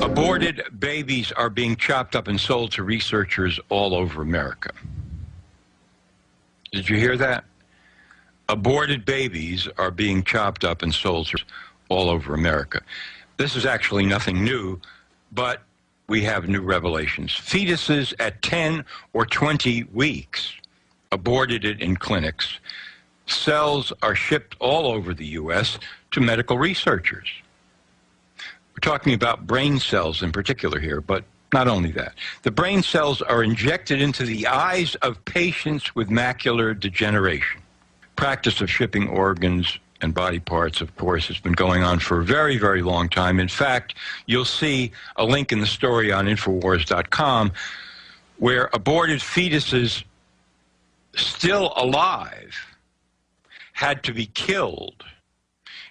Aborted babies are being chopped up and sold to researchers all over America. Did you hear that? Aborted babies are being chopped up and sold to all over America. This is actually nothing new, but we have new revelations. Fetuses at 10 or 20 weeks aborted in clinics. Cells are shipped all over the U.S. to medical researchers. We're talking about brain cells in particular here, but not only that. The brain cells are injected into the eyes of patients with macular degeneration. Practice of shipping organs and body parts, of course, has been going on for a very, very long time. In fact, you'll see a link in the story on Infowars.com where aborted fetuses still alive had to be killed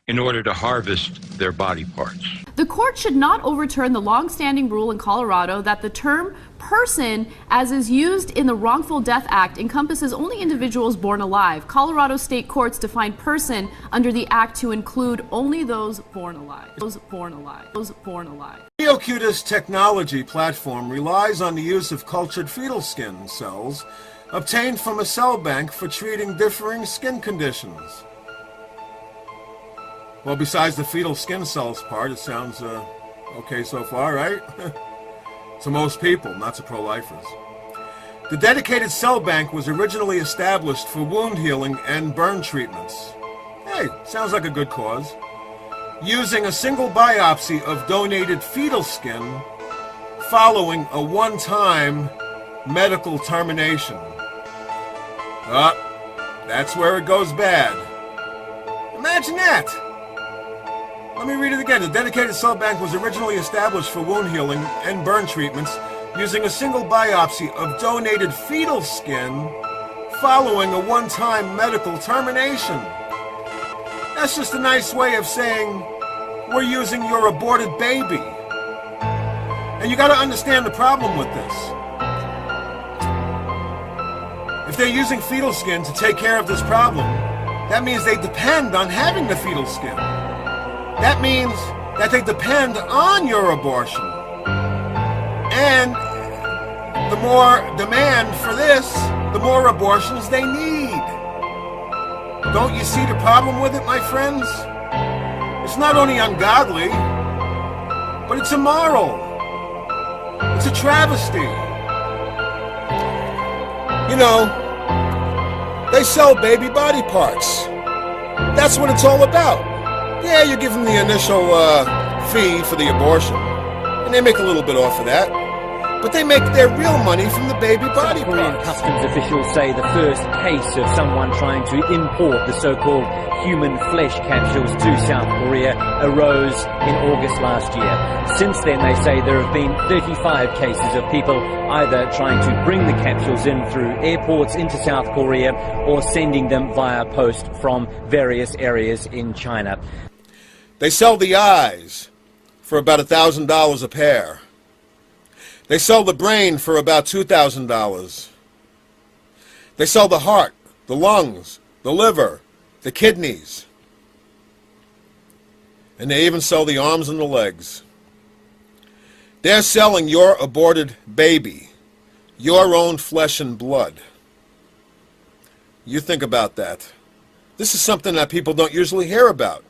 in order to harvest their body parts. The court should not overturn the long-standing rule in Colorado that the term person, as is used in the Wrongful Death Act, encompasses only individuals born alive. Colorado state courts define person under the act to include only those born alive. Those born alive. Those born alive. NeoCutis technology platform relies on the use of cultured fetal skin cells obtained from a cell bank for treating differing skin conditions. Well, besides the fetal skin cells part, it sounds okay so far, right? To most people, not to pro-lifers. The dedicated cell bank was originally established for wound healing and burn treatments. Hey, sounds like a good cause. Using a single biopsy of donated fetal skin following a one-time medical termination. That's where it goes bad. Imagine that! Let me read it again. The dedicated cell bank was originally established for wound healing and burn treatments using a single biopsy of donated fetal skin following a one-time medical termination. That's just a nice way of saying we're using your aborted baby. And you got to understand the problem with this. If they're using fetal skin to take care of this problem, that means they depend on having the fetal skin. That means that they depend on your abortion. And the more demand for this, the more abortions they need. Don't you see the problem with it, my friends? It's not only ungodly, but it's immoral. It's a travesty. You know, they sell baby body parts. That's what it's all about. Yeah, you give them the initial fee for the abortion, and they make a little bit off of that, but they make their real money from the baby body South Korean parts. customs officials say the first case of someone trying to import the so-called human flesh capsules to South Korea arose in August last year. Since then, they say there have been 35 cases of people either trying to bring the capsules in through airports into South Korea or sending them via post from various areas in China. They sell the eyes for about $1,000 a pair. They sell the brain for about $2,000. They sell the heart, the lungs, the liver, the kidneys. And they even sell the arms and the legs. They're selling your aborted baby, your own flesh and blood. You think about that. This is something that people don't usually hear about.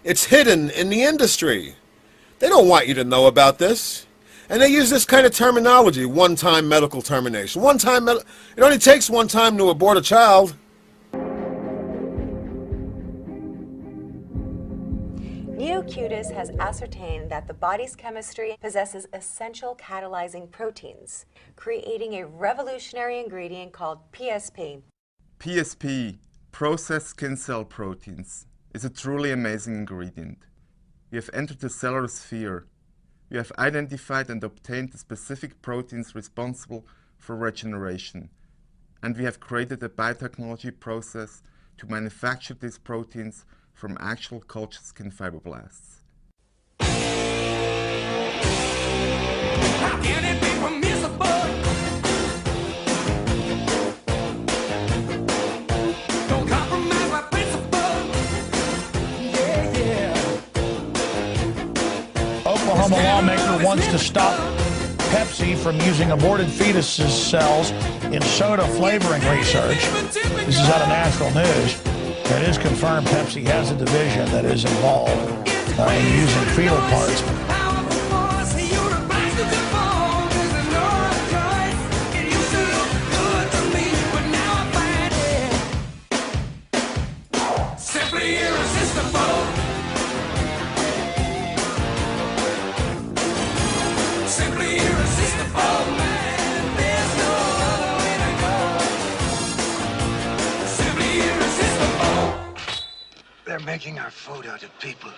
It's hidden in the industry. They don't want you to know about this. And they use this kind of terminology, one-time medical termination. It only takes one time to abort a child. NeoCutis has ascertained that the body's chemistry possesses essential catalyzing proteins, creating a revolutionary ingredient called PSP. PSP, processed skin cell proteins, is a truly amazing ingredient. We have entered the cellular sphere. We have identified and obtained the specific proteins responsible for regeneration. And we have created a biotechnology process to manufacture these proteins from actual cultured skin fibroblasts. How can it be permissible? Don't compromise my principle. Yeah, yeah. Oklahoma lawmaker wants to stop Pepsi from using aborted fetuses cells in soda flavoring research. This is out of National News. It is confirmed Pepsi has a division that is involved in using fetal parts. Simply irresistible. Simply irresistible, man. There's no other way to go. Simply irresistible. They're making our food out of people.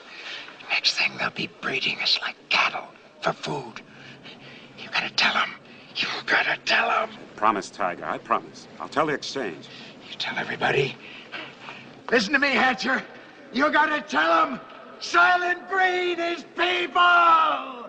Next thing, they'll be breeding us like cattle for food. You gotta tell them. You gotta tell them. Promise, Tiger. I promise. I'll tell the exchange. You tell everybody. Listen to me, Hatcher. You gotta tell them. Silent breed is people!